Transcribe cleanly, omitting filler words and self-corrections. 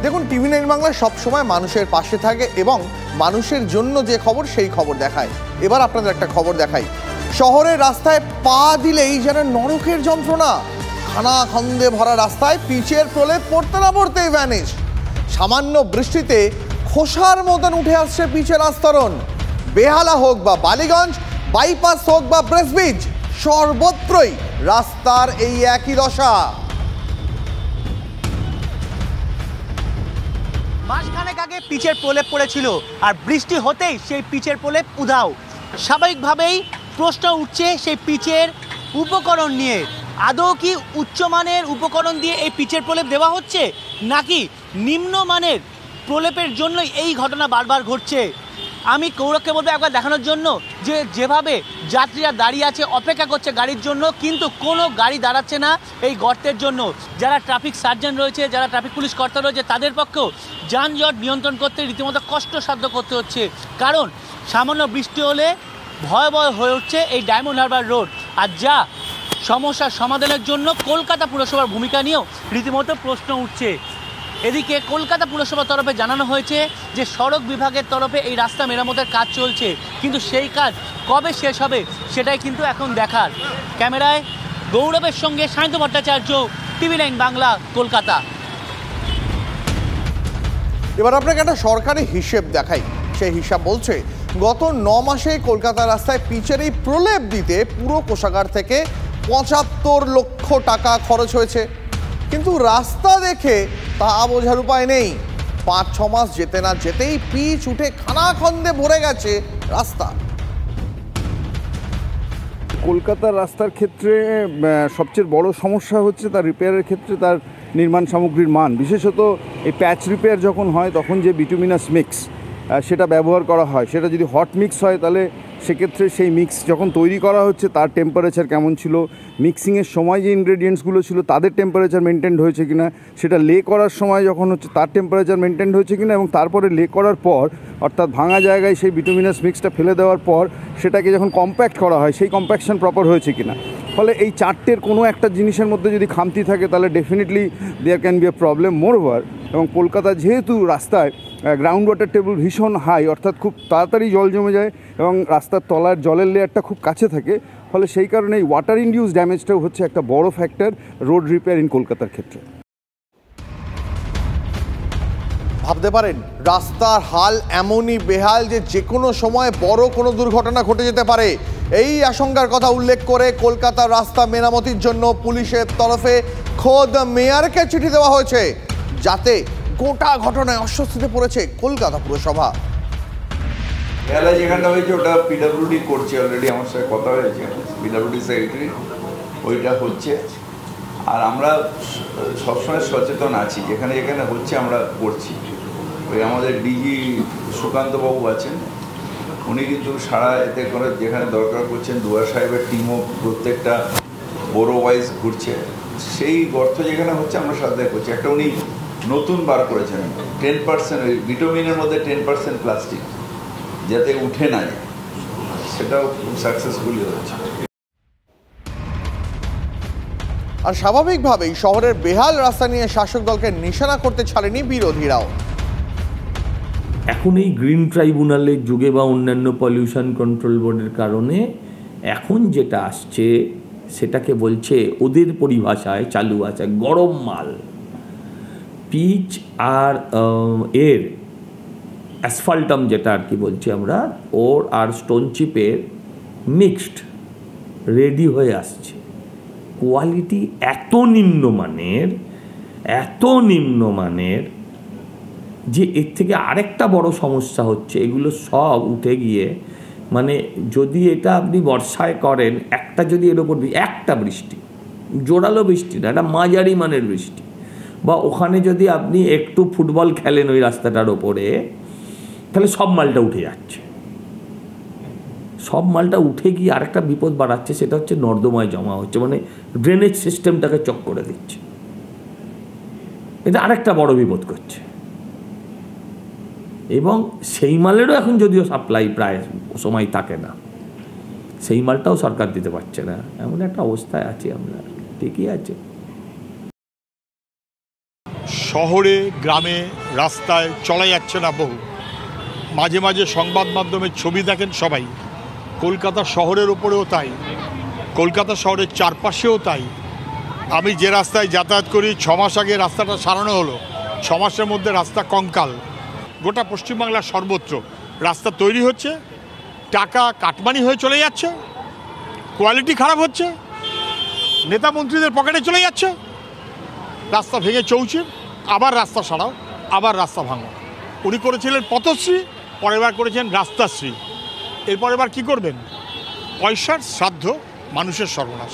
দেখুন, TV9 বাংলা সবসময় মানুষের পাশে থাকে এবং মানুষের জন্য যে খবর সেই খবর দেখায়। এবার আপনাদের একটা খবর দেখাই। শহরের রাস্তায় পা দিলেই যেন নরকের যন্ত্রণা। খানাখন্দে ভরা রাস্তায় পিচের প্রলেপ পড়তে না পড়তেই ভ্যানিশ। সামান্য বৃষ্টিতে খোসার মতন উঠে আসছে পিচের আস্তরণ। বেহালা হোক বা বালিগঞ্জ, বাইপাস হোক বা ব্রেসব্রিজ, সর্বত্রই রাস্তার এই একই দশা। মাসখানেক আগে পিচের প্রলেপ পড়েছিল, আর বৃষ্টি হতেই সেই পিচের প্রলেপ উধাও। স্বাভাবিকভাবেই প্রশ্ন উঠছে সেই পিচের উপকরণ নিয়ে। আদৌ কি উচ্চমানের উপকরণ দিয়ে এই পিচের প্রলেপ দেওয়া হচ্ছে, নাকি নিম্নমানের প্রলেপের জন্যই এই ঘটনা বারবার ঘটছে? আমি কৌরবকে বলবো একবার দেখানোর জন্য যে যেভাবে যাত্রীরা দাঁড়িয়ে আছে, অপেক্ষা করছে গাড়ির জন্য, কিন্তু কোনো গাড়ি দাঁড়াচ্ছে না এই গর্তের জন্য। যারা ট্রাফিক সার্জন রয়েছে, যারা ট্রাফিক পুলিশ কর্তা রয়েছে, তাদের পক্ষেও যানজট নিয়ন্ত্রণ করতে রীতিমতো কষ্টসাধ্য করতে হচ্ছে। কারণ সামান্য বৃষ্টি হলে ভয়াবহ হয়ে উঠছে এই ডায়মন্ড হারবার রোড। আর যা সমস্যার সমাধানের জন্য কলকাতা পুরসভার ভূমিকা নিয়েও রীতিমতো প্রশ্ন উঠছে। এদিকে কলকাতা পুরসভার তরফে জানানো হয়েছে যে সড়ক বিভাগের তরফে এই রাস্তা মেরামতের কাজ চলছে, কিন্তু সেই কাজ কবে শেষ হবে সেটাই কিন্তু এখন দেখার। ক্যামেরায় গৌরবের সঙ্গে সায়ন্ত ভট্টাচার্য, TV9 বাংলা, কলকাতা। এবার আপনাকে একটা সরকারি হিসেব দেখাই। সেই হিসাব বলছে গত 9 মাসে কলকাতা রাস্তায় পিচের এই প্রলেপ দিতে পুরো কোষাগার থেকে 75 লক্ষ টাকা খরচ হয়েছে। কিন্তু রাস্তা দেখে তা বোঝার উপায় নেই। 5-6 মাস যেতে না যেতেই পিচ উঠে খানাখন্দে ভরে গেছে রাস্তা। কলকাতার রাস্তার ক্ষেত্রে সবচেয়ে বড় সমস্যা হচ্ছে তার রিপেয়ারের ক্ষেত্রে তার নির্মাণ সামগ্রীর মান। বিশেষত এই প্যাচ রিপেয়ার যখন হয় তখন যে বিটুমিনাস মিক্স সেটা ব্যবহার করা হয়, সেটা যদি হট মিক্স হয় তাহলে সেক্ষেত্রে সেই মিক্স যখন তৈরি করা হচ্ছে তার টেম্পারেচার কেমন ছিল, মিক্সিংয়ের সময় যে ইনগ্রেডিয়েন্টসগুলো ছিল তাদের টেম্পারেচার মেনটেন হয়েছে কিনা, সেটা লে করার সময় যখন হচ্ছে তার টেম্পারেচার মেনটেন হয়েছে কিনা, এবং তারপরে লে করার পর অর্থাৎ ভাঙা জায়গায় সেই বিটুমিনাস মিক্সটা ফেলে দেওয়ার পর সেটাকে যখন কম্প্যাক্ট করা হয় সেই কম্প্যাকশন প্রপার হয়েছে কিনা। ফলে এই চারটের কোনো একটা জিনিসের মধ্যে যদি খামতি থাকে তাহলে definitely there can be a problem. Moreover, এবং কলকাতা যেহেতু রাস্তায় গ্রাউন্ড ওয়াটার টেবল ভীষণ হাই, অর্থাৎ খুব তাড়াতাড়ি জল জমে যায় এবং রাস্তার তলার জলের লেয়ারটা খুব কাছে থাকে, ফলে সেই কারণে এই ওয়াটার ইনডিউস ড্যামেজটাও হচ্ছে একটা বড় ফ্যাক্টর রোড রিপেয়ার ইন কলকাতার ক্ষেত্রে। ভাবতে পারেন রাস্তার হাল এমনই বেহাল যে কোনো সময় বড় কোনো দুর্ঘটনা ঘটে যেতে পারে। এই আশঙ্কার কথা উল্লেখ করে কলকাতার রাস্তা মেরামতির জন্য পুলিশের তরফে খোদ মেয়রকে চিঠি দেওয়া হয়েছে, যাতে গোটা ঘটনায় অস্বস্তিতে পড়েছে কলকাতা পুরসভা। বেহালা যেখানটা হয়েছে ওটা পিডব্লিউডি করছে, অলরেডি আমার সাথে কথা হয়েছে, পিডব্লিউডি সেক্রেটারি ওইটা হচ্ছে। আর আমরা সবসময় সচেতন আছি, যেখানে যেখানে হচ্ছে আমরা করছি। ওই আমাদের ডিজি সুকান্তবাবু আছেন, উনি কিন্তু সারা এতে করে যেখানে দরকার করছেন, দুয়ার সাহেবের টিমও প্রত্যেকটা বড় ওয়াইজ ঘুরছে। সেই গর্ত যেখানে হচ্ছে আমরা সাথে করছি। একটা উনি নতুন বার করেছেন 10%, ওই ভিটামিনের মধ্যে 10% প্লাস্টিক যাতে উঠে না যায়, সেটাও খুব সাকসেসফুলি হচ্ছে। আর স্বাভাবিকভাবেই শহরের বেহাল রাস্তা নিয়ে শাসক দলকে নিশানা করতে ছাড়েনি বিরোধীরাও। এখন এই গ্রিন ট্রাইব্যুনালের যুগে বা অন্যান্য পলিউশন কন্ট্রোল বোর্ডের কারণে এখন যেটা আসছে সেটাকে বলছে ওদের পরিভাষায় চালু আছে গরম মাল। পিচ আর এর অ্যাসফাল্টাম যেটা আর কি বলছি আমরা, ওর আর স্টোন চিপের মিক্সড রেডি হয়ে আসছে। কোয়ালিটি এত নিম্নমানের যে এর থেকে আরেকটা বড় সমস্যা হচ্ছে, এগুলো সব উঠে গিয়ে মানে যদি এটা আপনি বর্ষায় করেন, একটা যদি এর ওপর একটা বৃষ্টি, জোরালো বৃষ্টি না, একটা মাঝারি মানের বৃষ্টি, বা ওখানে যদি আপনি একটু ফুটবল খেলেন ওই রাস্তাটার ওপরে, তাহলে সব মালটা উঠে যাচ্ছে। সব মালটা উঠে গিয়ে আরেকটা বিপদ বাড়াচ্ছে, সেটা হচ্ছে নর্দমায় জমা হচ্ছে, মানে ড্রেনেজ সিস্টেমটাকে চক করে দিচ্ছে। এটা আরেকটা বড় বিপদ করছে। এবং সেই মালেরও এখন যদিও সাপ্লাই প্রায় সময় থাকে না, সেই মালটাও সরকার দিতে পারছে না, এমন একটা অবস্থায় আছি আমরা। ঠিকই আছে। শহরে গ্রামে রাস্তায় চলা যাচ্ছে না বহু, মাঝে মাঝে সংবাদ মাধ্যমের ছবি দেখেন সবাই, কলকাতা শহরের উপরেও তাই, কলকাতা শহরের চারপাশেও তাই। আমি যে রাস্তায় যাতায়াত করি 6 মাস আগে রাস্তাটা সারানো হলো, 6 মাসের মধ্যে রাস্তা কঙ্কাল। গোটা পশ্চিমবাংলার সর্বত্র রাস্তা তৈরি হচ্ছে, টাকা কাটমানি হয়ে চলে যাচ্ছে, কোয়ালিটি খারাপ হচ্ছে, নেতা মন্ত্রীদের পকেটে চলে যাচ্ছে। রাস্তা ভেঙে চৌচির, আবার রাস্তা সারাও, আবার রাস্তা ভাঙো। উনি করেছিলেন পথশ্রী, পরের বার করেছেন রাস্তাশ্রী, এরপর এবার কী করবেন? পয়সার শ্রাদ্ধ, মানুষের সর্বনাশ।